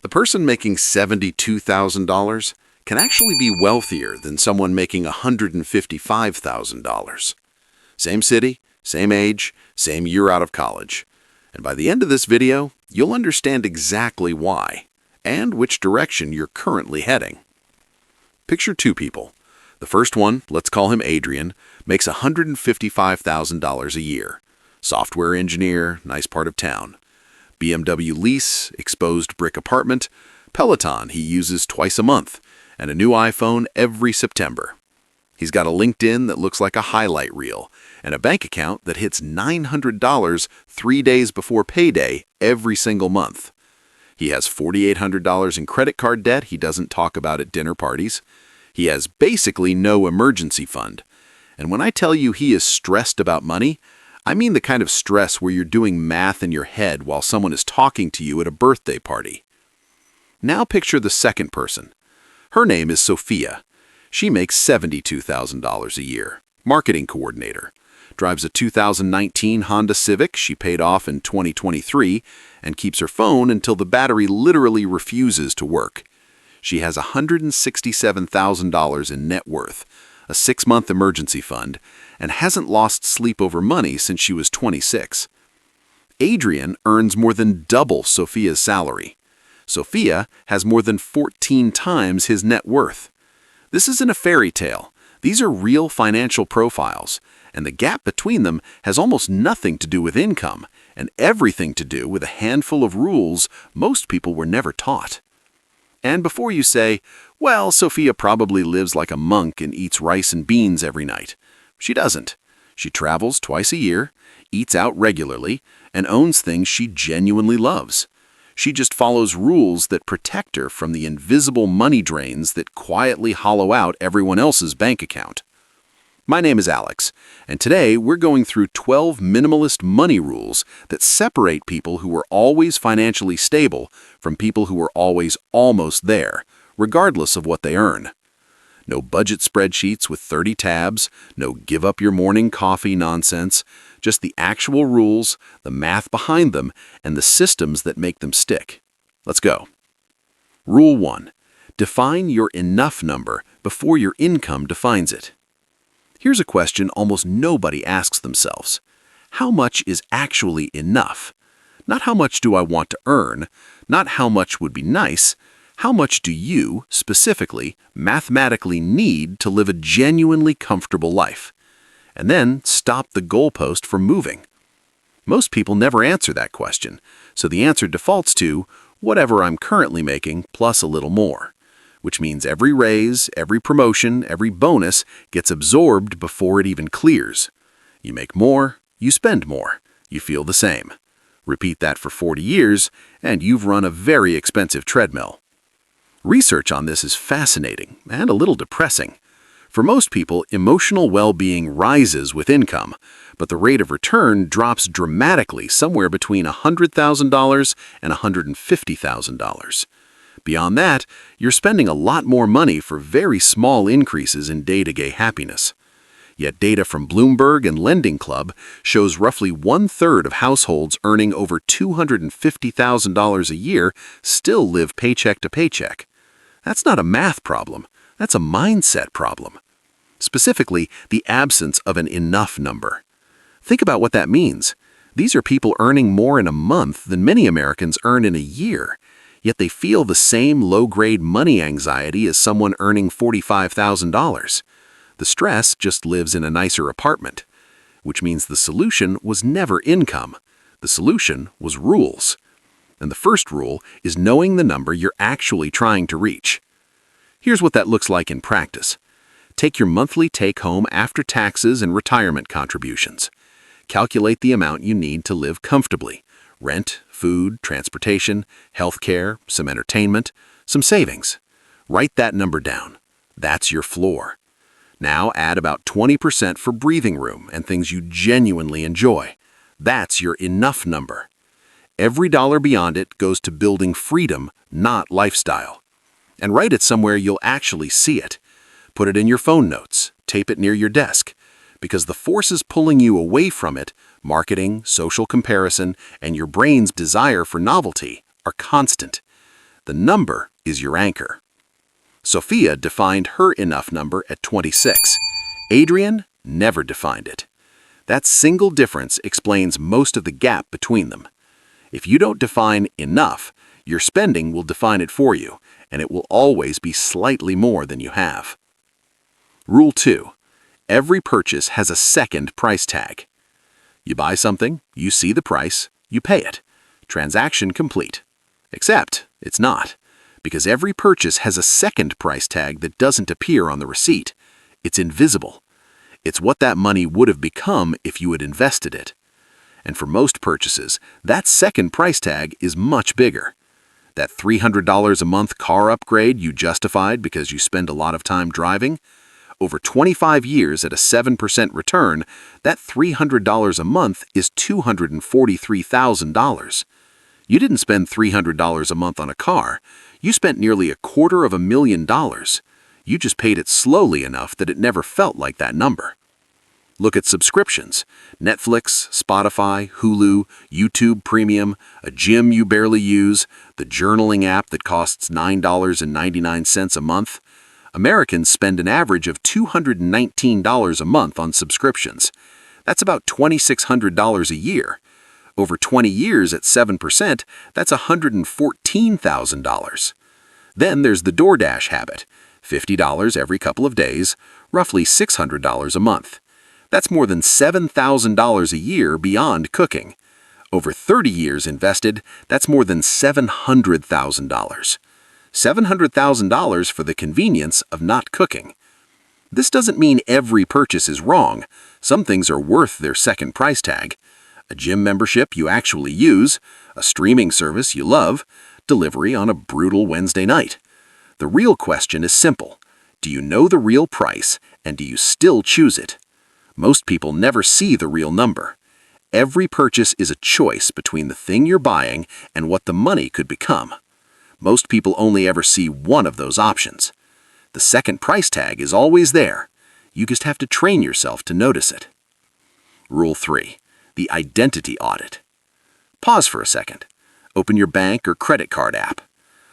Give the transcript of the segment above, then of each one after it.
The person making $72,000 can actually be wealthier than someone making $155,000. Same city, same age, same year out of college. And by the end of this video, you'll understand exactly why and which direction you're currently heading. Picture two people. The first one, let's call him Adrian, makes $155,000 a year. Software engineer, nice part of town. BMW lease, exposed brick apartment, Peloton he uses twice a month, and a new iPhone every September. He's got a LinkedIn that looks like a highlight reel, and a bank account that hits $900 3 days before payday every single month. He has $4,800 in credit card debt he doesn't talk about at dinner parties. He has basically no emergency fund. And when I tell you he is stressed about money, I mean the kind of stress where you're doing math in your head while someone is talking to you at a birthday party. Now picture the second person. Her name is Sophia. She makes $72,000 a year. Marketing coordinator. Drives a 2019 Honda Civic she paid off in 2023 and keeps her phone until the battery literally refuses to work. She has $167,000 in net worth, a 6-month emergency fund, and hasn't lost sleep over money since she was 26. Adrian earns more than double Sophia's salary. Sophia has more than 14 times his net worth. This isn't a fairy tale. These are real financial profiles, and the gap between them has almost nothing to do with income and everything to do with a handful of rules most people were never taught. And before you say, well, Sophia probably lives like a monk and eats rice and beans every night. She doesn't. She travels twice a year, eats out regularly, and owns things she genuinely loves. She just follows rules that protect her from the invisible money drains that quietly hollow out everyone else's bank account. My name is Alex, and today we're going through 12 minimalist money rules that separate people who are always financially stable from people who are always almost there, regardless of what they earn. No budget spreadsheets with 30 tabs, no give up your morning coffee nonsense, just the actual rules, the math behind them, and the systems that make them stick. Let's go. Rule 1. Define your enough number before your income defines it. Here's a question almost nobody asks themselves. How much is actually enough? Not how much do I want to earn, not how much would be nice. How much do you, specifically, mathematically need to live a genuinely comfortable life? And then stop the goalpost from moving. Most people never answer that question, so the answer defaults to whatever I'm currently making plus a little more, which means every raise, every promotion, every bonus gets absorbed before it even clears. You make more, you spend more, you feel the same. Repeat that for 40 years, and you've run a very expensive treadmill. Research on this is fascinating and a little depressing. For most people, emotional well-being rises with income, but the rate of return drops dramatically somewhere between $100,000 and $150,000. Beyond that, you're spending a lot more money for very small increases in day-to-day happiness. Yet data from Bloomberg and Lending Club shows roughly 1/3 of households earning over $250,000 a year still live paycheck to paycheck. That's not a math problem, that's a mindset problem. Specifically, the absence of an enough number. Think about what that means. These are people earning more in a month than many Americans earn in a year, yet they feel the same low-grade money anxiety as someone earning $45,000. The stress just lives in a nicer apartment, which means the solution was never income. The solution was rules. And the first rule is knowing the number you're actually trying to reach. Here's what that looks like in practice. Take your monthly take-home after taxes and retirement contributions. Calculate the amount you need to live comfortably. Rent, food, transportation, healthcare, some entertainment, some savings. Write that number down. That's your floor. Now add about 20% for breathing room and things you genuinely enjoy. That's your enough number. Every dollar beyond it goes to building freedom, not lifestyle. And write it somewhere you'll actually see it. Put it in your phone notes, tape it near your desk, because the forces pulling you away from it, marketing, social comparison, and your brain's desire for novelty, are constant. The number is your anchor. Sophia defined her enough number at 26. Adrian never defined it. That single difference explains most of the gap between them. If you don't define enough, your spending will define it for you, and it will always be slightly more than you have. Rule 2. Every purchase has a second price tag. You buy something, you see the price, you pay it. Transaction complete. Except it's not, because every purchase has a second price tag that doesn't appear on the receipt. It's invisible. It's what that money would have become if you had invested it. And for most purchases, that second price tag is much bigger. That $300 a month car upgrade you justified because you spend a lot of time driving? Over 25 years at a 7% return, that $300 a month is $243,000. You didn't spend $300 a month on a car. You spent nearly $250,000. You just paid it slowly enough that it never felt like that number. Look at subscriptions. Netflix, Spotify, Hulu, YouTube Premium, a gym you barely use, the journaling app that costs $9.99 a month. Americans spend an average of $219 a month on subscriptions. That's about $2,600 a year. Over 20 years at 7%, that's $114,000. Then there's the DoorDash habit, $50 every couple of days, roughly $600 a month. That's more than $7,000 a year beyond cooking. Over 30 years invested, that's more than $700,000. $700,000 for the convenience of not cooking. This doesn't mean every purchase is wrong. Some things are worth their second price tag. A gym membership you actually use, a streaming service you love, delivery on a brutal Wednesday night. The real question is simple. Do you know the real price, and do you still choose it? Most people never see the real number. Every purchase is a choice between the thing you're buying and what the money could become. Most people only ever see one of those options. The second price tag is always there. You just have to train yourself to notice it. Rule 3. The identity audit. Pause for a second. Open your bank or credit card app.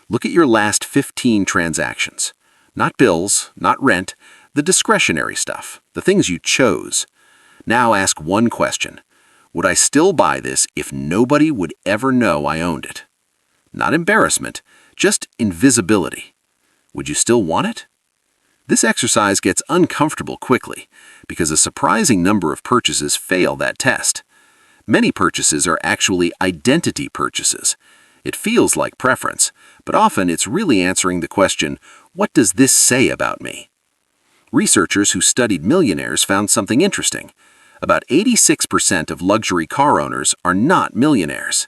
Look at your last 15 transactions. Not bills, not rent, the discretionary stuff, the things you chose. Now ask one question. Would I still buy this if nobody would ever know I owned it? Not embarrassment, just invisibility. Would you still want it? This exercise gets uncomfortable quickly because a surprising number of purchases fail that test. Many purchases are actually identity purchases. It feels like preference, but often it's really answering the question, what does this say about me? Researchers who studied millionaires found something interesting. About 86% of luxury car owners are not millionaires.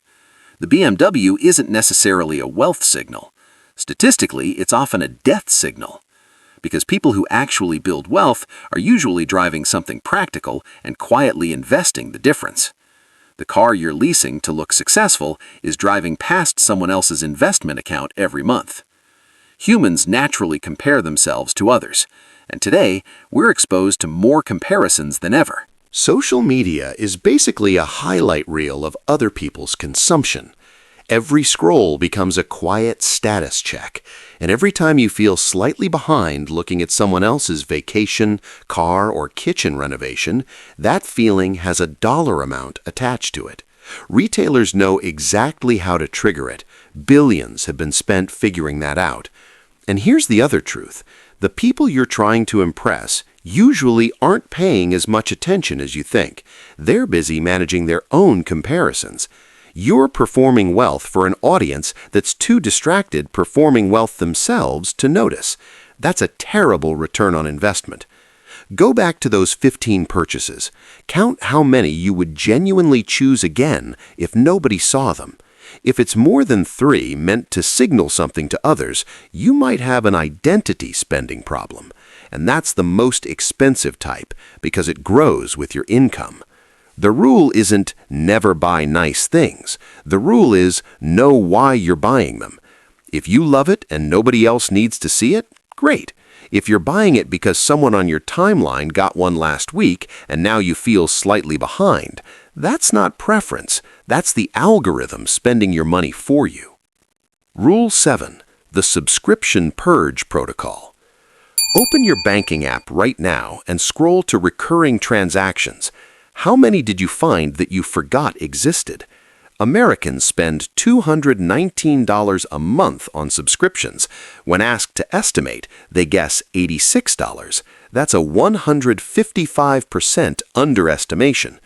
The BMW isn't necessarily a wealth signal. Statistically, it's often a death signal. Because people who actually build wealth are usually driving something practical and quietly investing the difference. The car you're leasing to look successful is driving past someone else's investment account every month. Humans naturally compare themselves to others, and today we're exposed to more comparisons than ever. Social media is basically a highlight reel of other people's consumption. Every scroll becomes a quiet status check, and every time you feel slightly behind looking at someone else's vacation, car, or kitchen renovation, that feeling has a dollar amount attached to it. Retailers know exactly how to trigger it. Billions have been spent figuring that out. And here's the other truth. The people you're trying to impress usually aren't paying as much attention as you think. They're busy managing their own comparisons. You're performing wealth for an audience that's too distracted performing wealth themselves to notice. That's a terrible return on investment. Go back to those 15 purchases. Count how many you would genuinely choose again if nobody saw them. If it's more than 3 meant to signal something to others, you might have an identity spending problem. And that's the most expensive type because it grows with your income. The rule isn't never buy nice things. The rule is know why you're buying them. If you love it and nobody else needs to see it, great. If you're buying it because someone on your timeline got one last week and now you feel slightly behind, that's not preference. That's the algorithm spending your money for you. Rule 7. The Subscription Purge Protocol. Open your banking app right now and scroll to recurring transactions. How many did you find that you forgot existed? Americans spend $219 a month on subscriptions. When asked to estimate, they guess $86. That's a 155% underestimation.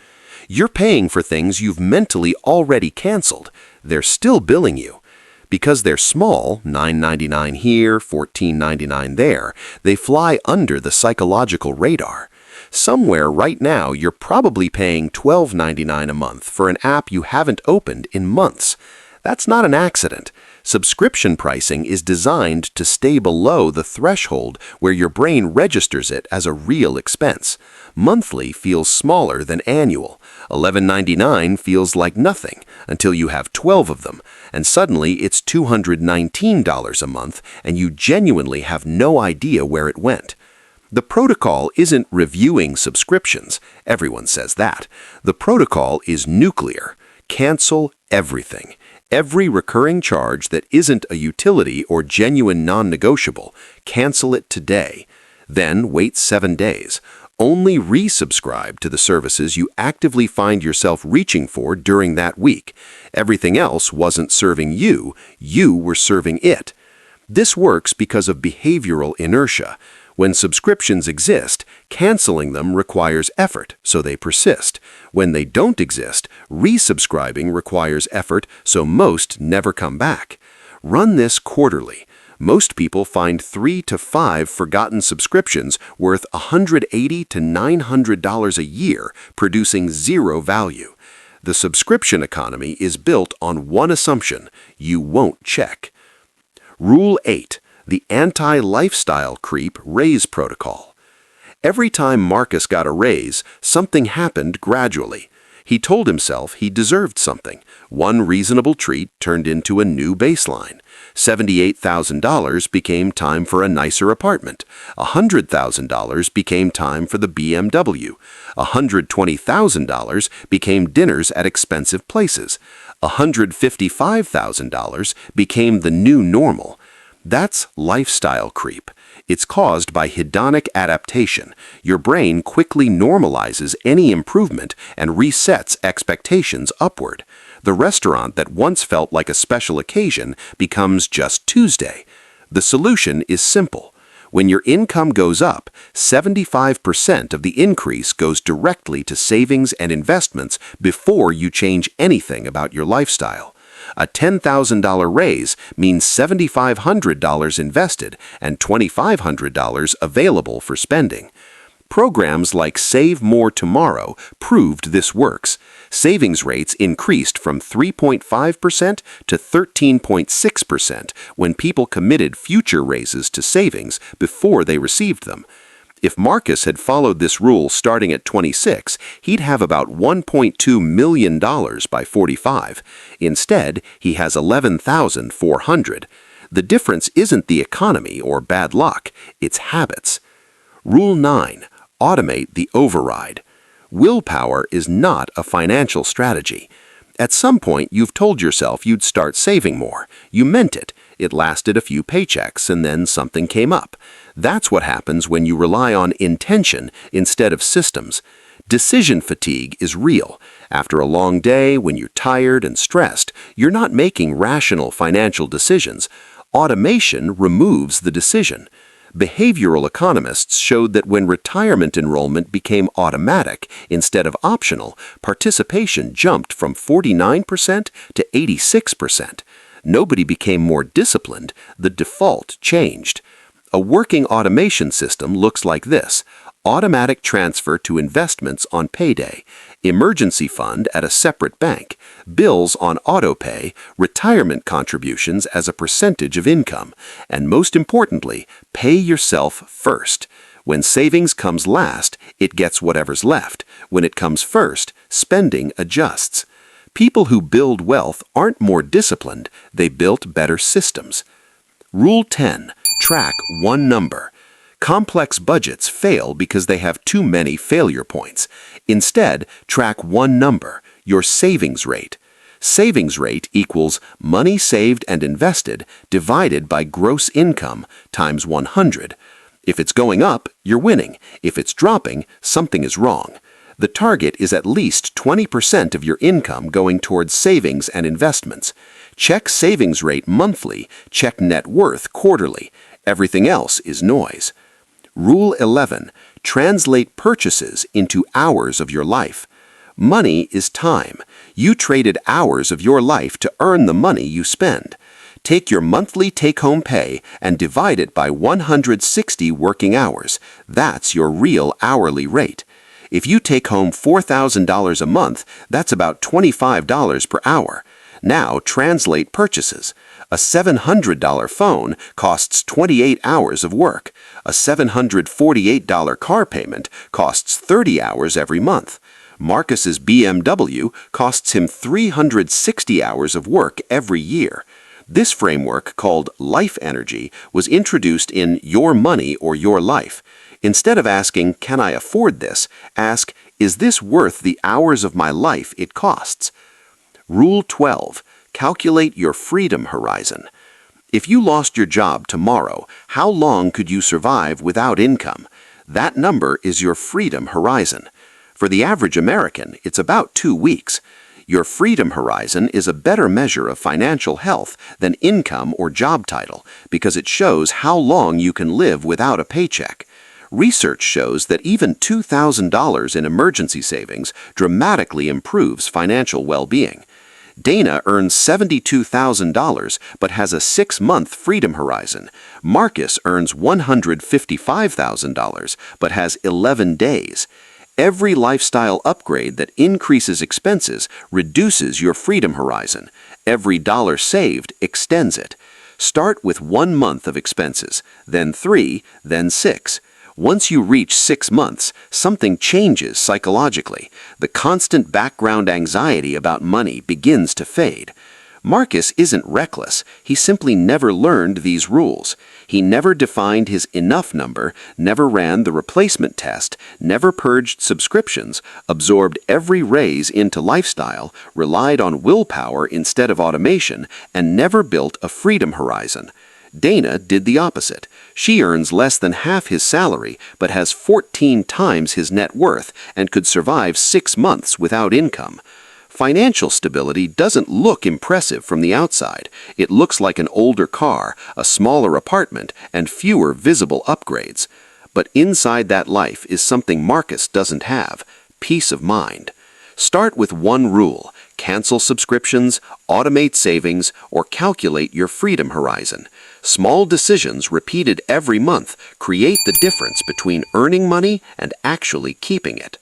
You're paying for things you've mentally already canceled. They're still billing you. Because they're small, $9.99 here, $14.99 there, they fly under the psychological radar. Somewhere right now you're probably paying $12.99 a month for an app you haven't opened in months. That's not an accident. Subscription pricing is designed to stay below the threshold where your brain registers it as a real expense. Monthly feels smaller than annual. $11.99 feels like nothing until you have 12 of them, and suddenly it's $219 a month and you genuinely have no idea where it went. The protocol isn't reviewing subscriptions. Everyone says that. The protocol is nuclear. Cancel everything. Every recurring charge that isn't a utility or genuine non-negotiable, cancel it today. Then wait 7 days. Only resubscribe to the services you actively find yourself reaching for during that week. Everything else wasn't serving you, you were serving it. This works because of behavioral inertia. When subscriptions exist, canceling them requires effort, so they persist. When they don't exist, resubscribing requires effort, so most never come back. Run this quarterly. Most people find 3 to 5 forgotten subscriptions worth $180 to $900 a year, producing zero value. The subscription economy is built on one assumption: you won't check. Rule 8. The Anti-Lifestyle Creep Raise Protocol. Every time Marcus got a raise, something happened gradually. He told himself he deserved something. One reasonable treat turned into a new baseline. $78,000 became time for a nicer apartment. $100,000 became time for the BMW. $120,000 became dinners at expensive places. $155,000 became the new normal. That's lifestyle creep. It's caused by hedonic adaptation. Your brain quickly normalizes any improvement and resets expectations upward. The restaurant that once felt like a special occasion becomes just Tuesday. The solution is simple. When your income goes up, 75% of the increase goes directly to savings and investments before you change anything about your lifestyle. A $10,000 raise means $7,500 invested and $2,500 available for spending. Programs like Save More Tomorrow proved this works. Savings rates increased from 3.5% to 13.6% when people committed future raises to savings before they received them. If Marcus had followed this rule starting at 26, he'd have about $1.2 million by 45. Instead, he has $11,400. The difference isn't the economy or bad luck, it's habits. Rule 9. Automate the override. Willpower is not a financial strategy. At some point, you've told yourself you'd start saving more. You meant it. It lasted a few paychecks, and then something came up. That's what happens when you rely on intention instead of systems. Decision fatigue is real. After a long day, when you're tired and stressed, you're not making rational financial decisions. Automation removes the decision. Behavioral economists showed that when retirement enrollment became automatic instead of optional, participation jumped from 49% to 86%. Nobody became more disciplined, the default changed. A working automation system looks like this: automatic transfer to investments on payday, emergency fund at a separate bank, bills on autopay, retirement contributions as a percentage of income, and most importantly, pay yourself first. When savings comes last, it gets whatever's left. When it comes first, spending adjusts. People who build wealth aren't more disciplined, they built better systems. Rule 10. Track one number. Complex budgets fail because they have too many failure points. Instead, track one number, your savings rate. Savings rate equals money saved and invested divided by gross income times 100. If it's going up, you're winning. If it's dropping, something is wrong. The target is at least 20% of your income going towards savings and investments. Check savings rate monthly, check net worth quarterly. Everything else is noise. Rule 11. Translate purchases into hours of your life. Money is time. You traded hours of your life to earn the money you spend. Take your monthly take-home pay and divide it by 160 working hours. That's your real hourly rate. If you take home $4,000 a month, that's about $25 per hour. Now translate purchases. A $700 phone costs 28 hours of work. A $748 car payment costs 30 hours every month. Marcus's BMW costs him 360 hours of work every year. This framework, called life energy, was introduced in Your Money or Your Life. Instead of asking, can I afford this? Ask, is this worth the hours of my life it costs? Rule 12. Calculate your freedom horizon. If you lost your job tomorrow, how long could you survive without income? That number is your freedom horizon. For the average American, it's about 2 weeks. Your freedom horizon is a better measure of financial health than income or job title because it shows how long you can live without a paycheck. Research shows that even $2,000 in emergency savings dramatically improves financial well-being. Dana earns $72,000 but has a 6-month freedom horizon. Marcus earns $155,000 but has 11 days. Every lifestyle upgrade that increases expenses reduces your freedom horizon. Every dollar saved extends it. Start with 1 month of expenses, then 3, then 6. Once you reach 6 months, something changes psychologically. The constant background anxiety about money begins to fade. Marcus isn't reckless. He simply never learned these rules. He never defined his enough number, never ran the replacement test, never purged subscriptions, absorbed every raise into lifestyle, relied on willpower instead of automation, and never built a freedom horizon. Dana did the opposite. She earns less than half his salary, but has 14 times his net worth and could survive 6 months without income. Financial stability doesn't look impressive from the outside. It looks like an older car, a smaller apartment, and fewer visible upgrades. But inside that life is something Marcus doesn't have: peace of mind. Start with one rule: cancel subscriptions, automate savings, or calculate your freedom horizon. Small decisions repeated every month create the difference between earning money and actually keeping it.